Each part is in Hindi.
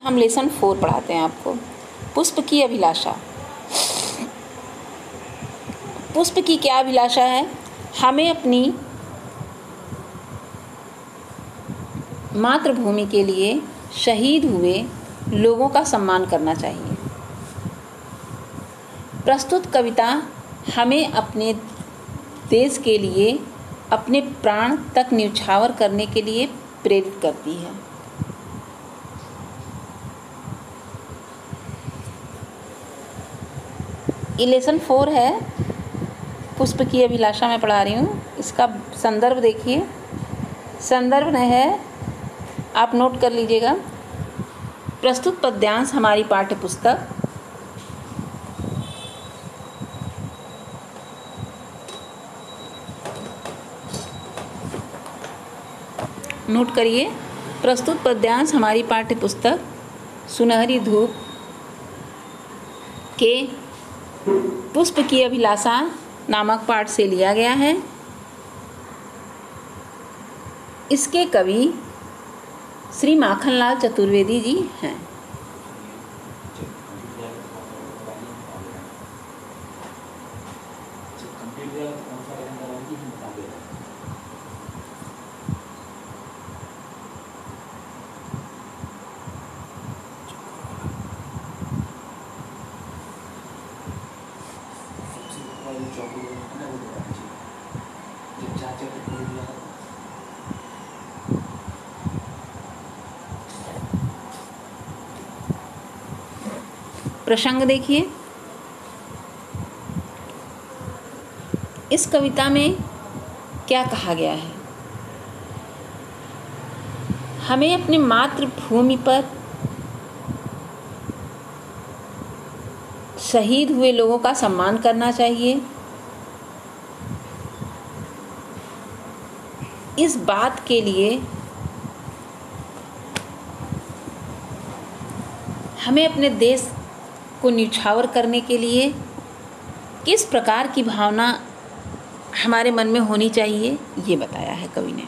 हम लेसन 4 पढ़ाते हैं आपको। पुष्प की अभिलाषा। पुष्प की क्या अभिलाषा है? हमें अपनी मातृभूमि के लिए शहीद हुए लोगों का सम्मान करना चाहिए। प्रस्तुत कविता हमें अपने देश के लिए अपने प्राण तक न्यौछावर करने के लिए प्रेरित करती है। लेसन 4 है, पुष्प की अभिलाषा में पढ़ा रही हूँ। इसका संदर्भ देखिए, संदर्भ है, आप नोट कर लीजिएगा। प्रस्तुत पद्यांश हमारी पाठ्य पुस्तक नोट करिए। प्रस्तुत पद्यांश हमारी पाठ्य पुस्तक सुनहरी धूप के पुष्प की अभिलाषा नामक पाठ से लिया गया है। इसके कवि श्री माखनलाल चतुर्वेदी जी हैं। प्रसंग देखिए। इस कविता में क्या कहा गया है? हमें अपनी मातृभूमि पर शहीद हुए लोगों का सम्मान करना चाहिए। इस बात के लिए हमें अपने देश को न्यौछावर करने के लिए किस प्रकार की भावना हमारे मन में होनी चाहिए, ये बताया है कवि ने।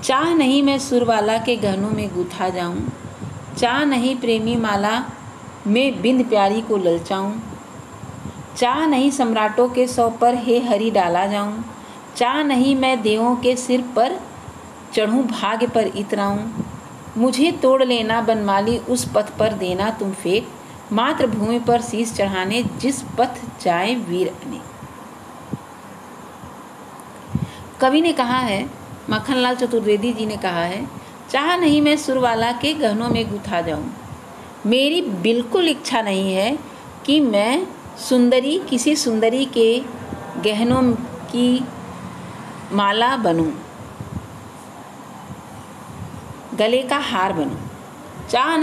चाह नहीं मैं सुरवाला के गहनों में गूथा जाऊं, चाह नहीं प्रेमी माला में बिंद प्यारी को ललचाऊं, चाह नहीं सम्राटों के सौ पर हे हरि डाला जाऊं, चाह नहीं मैं देवों के सिर पर चढ़ूं भाग्य पर इतराऊं, मुझे तोड़ लेना बनमाली उस पथ पर देना तुम फेंक, मातृभूमि पर शीश चढ़ाने जिस पथ जाए वीर अनेक। कवि ने कहा है, माखनलाल चतुर्वेदी जी ने कहा है, चाह नहीं मैं सुरवाला के गहनों में गुथा जाऊं, मेरी बिल्कुल इच्छा नहीं है कि मैं किसी सुंदरी के गहनों की माला बनूं, गले का हार बनूं। चाह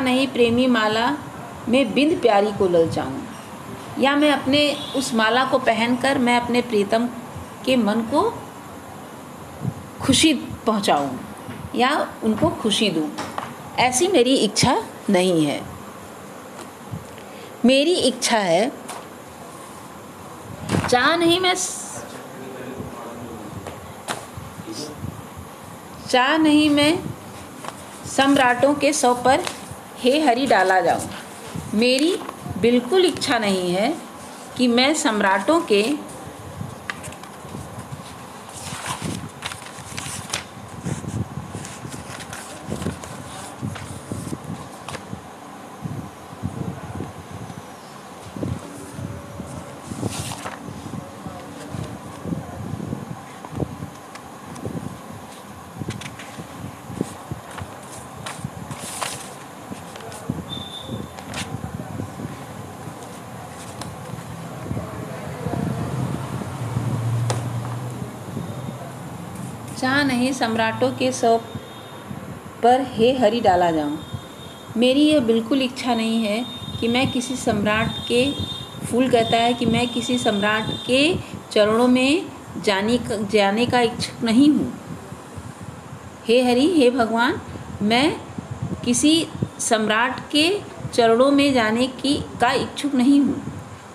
नहीं प्रेमी माला में बिंद प्यारी को ललचाऊं, या मैं अपने उस माला को पहनकर मैं अपने प्रीतम के मन को खुशी पहुंचाऊं या उनको खुशी दूं, ऐसी मेरी इच्छा नहीं है। मेरी इच्छा है, चाह नहीं मैं सम्राटों के सौ पर हे हरि डाला जाऊं, मेरी बिल्कुल इच्छा नहीं है कि मैं सम्राटों के चाह नहीं सम्राटों के सौ पर हे हरि डाला जाऊं, मेरी यह बिल्कुल इच्छा नहीं है कि मैं किसी सम्राट के, फूल कहता है कि मैं किसी सम्राट के चरणों में जाने का इच्छुक नहीं हूँ। हे हरि, हे भगवान, मैं किसी सम्राट के चरणों में जाने का इच्छुक नहीं हूँ।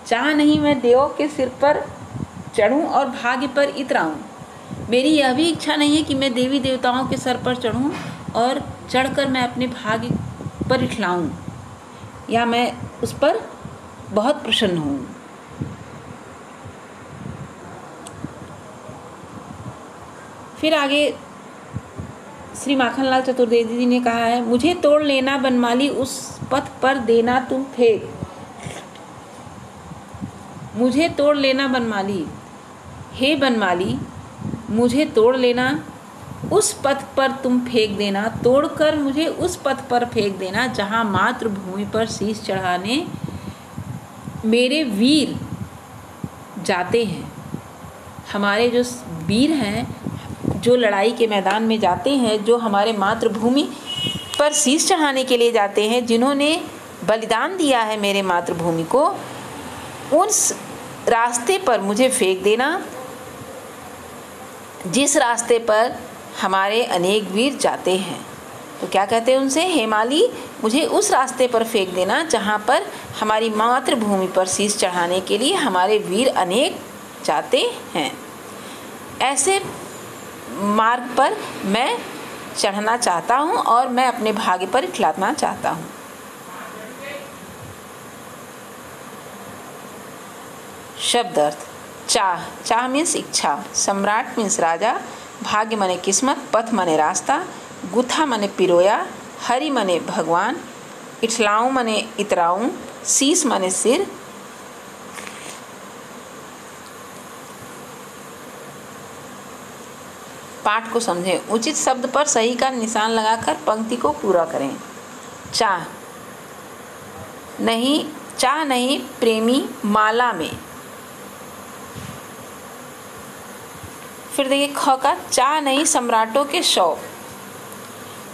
चाह नहीं मैं देवों के सिर पर चढ़ूं और भाग्य पर इतराऊं, मेरी यह भी इच्छा नहीं है कि मैं देवी देवताओं के सर पर चढ़ूं और चढ़कर मैं अपने भाग्य पर इठलाऊं, या मैं उस पर बहुत प्रसन्न हूँ। फिर आगे श्री माखनलाल चतुर्वेदी जी ने कहा है, मुझे तोड़ लेना बनमाली, उस पथ पर देना तुम फेंक। मुझे तोड़ लेना बनमाली, हे बनमाली मुझे तोड़ लेना, उस पथ पर तुम फेंक देना, तोड़कर मुझे उस पथ पर फेंक देना जहाँ मातृभूमि पर शीश चढ़ाने मेरे वीर जाते हैं। हमारे जो वीर हैं, जो लड़ाई के मैदान में जाते हैं, जो हमारे मातृभूमि पर शीश चढ़ाने के लिए जाते हैं, जिन्होंने बलिदान दिया है मेरे मातृभूमि को, उस रास्ते पर मुझे फेंक देना जिस रास्ते पर हमारे अनेक वीर जाते हैं। तो क्या कहते हैं उनसे, हेमाली मुझे उस रास्ते पर फेंक देना जहाँ पर हमारी मातृभूमि पर शीश चढ़ाने के लिए हमारे वीर अनेक जाते हैं। ऐसे मार्ग पर मैं चढ़ना चाहता हूँ और मैं अपने भाग्य पर इठलाना चाहता हूँ। शब्द अर्थ, चाह, चाह मीन्स इच्छा, सम्राट मीन्स राजा, भाग्य माने किस्मत, पथ माने रास्ता, गुथा माने पिरोया, हरि माने भगवान, इठलाऊं माने इतराऊं, शीश माने सिर। पाठ को समझें, उचित शब्द पर सही का निशान लगाकर पंक्ति को पूरा करें। चाह नहीं प्रेमी माला में। फिर देखिए ख का, चाह नहीं सम्राटों के शौक।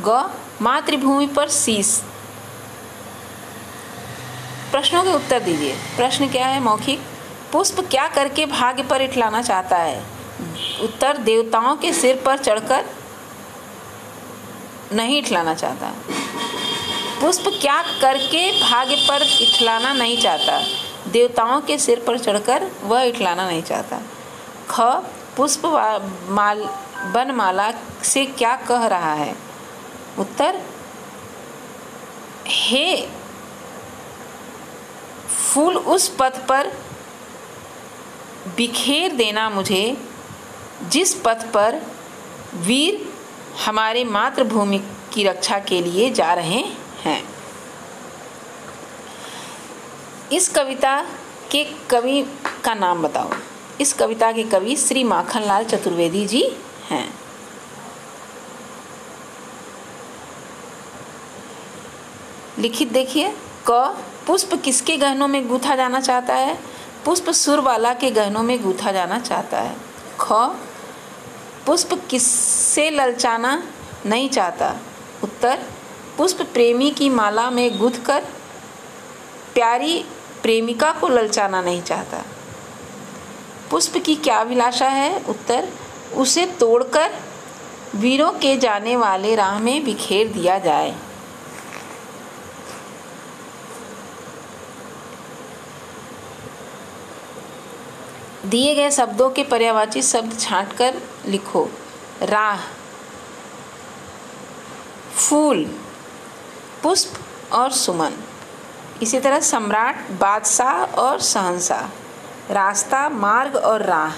ग, मातृभूमि पर शीश। प्रश्नों के उत्तर दीजिए। प्रश्न क्या है, मौखिक, पुष्प क्या करके भाग्य पर इठलाना चाहता है? उत्तर, देवताओं के सिर पर चढ़कर नहीं इठलाना चाहता। पुष्प क्या करके भाग्य पर इठलाना नहीं चाहता? देवताओं के सिर पर चढ़कर वह इठलाना नहीं चाहता। ख, पुष्प बनमाला से क्या कह रहा है? उत्तर, हे फूल उस पथ पर बिखेर देना मुझे जिस पथ पर वीर हमारे मातृभूमि की रक्षा के लिए जा रहे हैं। इस कविता के कवि का नाम बताओ। इस कविता के कवि श्री माखनलाल चतुर्वेदी जी हैं। लिखित देखिए। क, पुष्प किसके गहनों में गूंथा जाना चाहता है? पुष्प सुरबाला के गहनों में गूंथा जाना चाहता है। ख, पुष्प किससे ललचाना नहीं चाहता? उत्तर, पुष्प प्रेमी की माला में गूंथकर प्यारी प्रेमिका को ललचाना नहीं चाहता। पुष्प की क्या अभिलाषा है? उत्तर, उसे तोड़कर वीरों के जाने वाले राह में बिखेर दिया जाए। दिए गए शब्दों के पर्यायवाची शब्द छांटकर लिखो। राह, फूल, पुष्प और सुमन। इसी तरह सम्राट, बादशाह और शहंशाह, रास्ता, मार्ग और राह,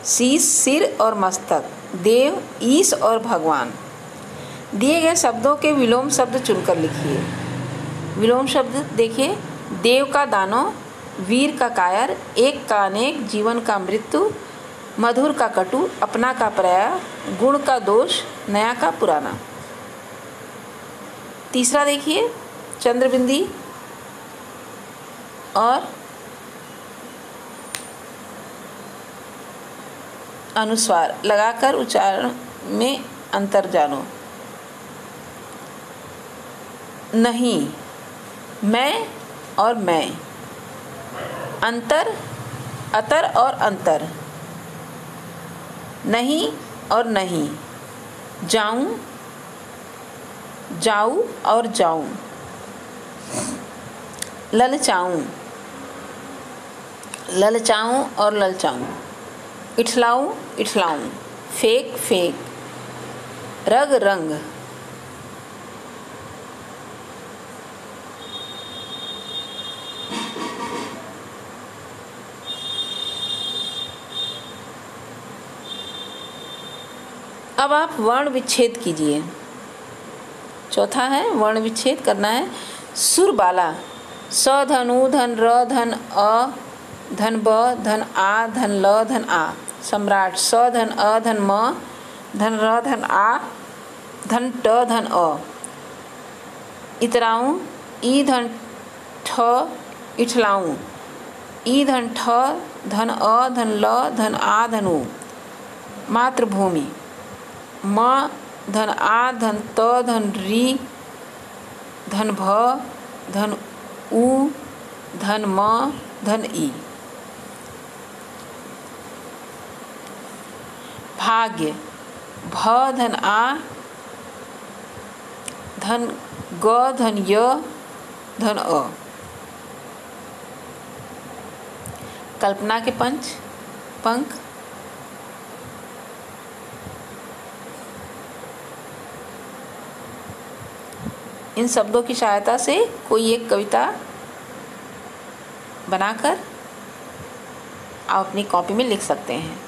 शीश, सिर और मस्तक, देव, ईश और भगवान। दिए गए शब्दों के विलोम शब्द चुनकर लिखिए। विलोम शब्द देखिए। देव का दानव, वीर का कायर, एक का अनेक, जीवन का मृत्यु, मधुर का कटु, अपना का पराया, गुण का दोष, नया का पुराना। तीसरा देखिए, चंद्रबिंदी और अनुस्वार लगाकर उच्चारण में अंतर जानो। नहीं, मैं और मैं, अंतर, अतर और अंतर, नहीं और नहीं, जाऊं, जाऊं और जाऊं, ललचाऊं, ललचाऊं और ललचाऊं, इठलाऊं, इठलाऊं, फेंक, फेंक, रग, रंग, अब आप वर्ण विच्छेद कीजिए। चौथा है वर्ण विच्छेद करना है। सुरबाला स धन उ धन र धन अ धन ब धन आ धन ल धन आ। सम्राट स धन अ धन म धन र धन आ धन ट धन अ। इतराऊं ई धन ठ इठलाऊं ई धन ठ धन अ धन ल धन आ धन उ। मातृभूमि म धन आ धन त धन री धन भ धन उ धन म धन ई। भाग्य भ धन आ धन ग धन य धन अ। कल्पना के पंख इन शब्दों की सहायता से कोई एक कविता बनाकर आप अपनी कॉपी में लिख सकते हैं।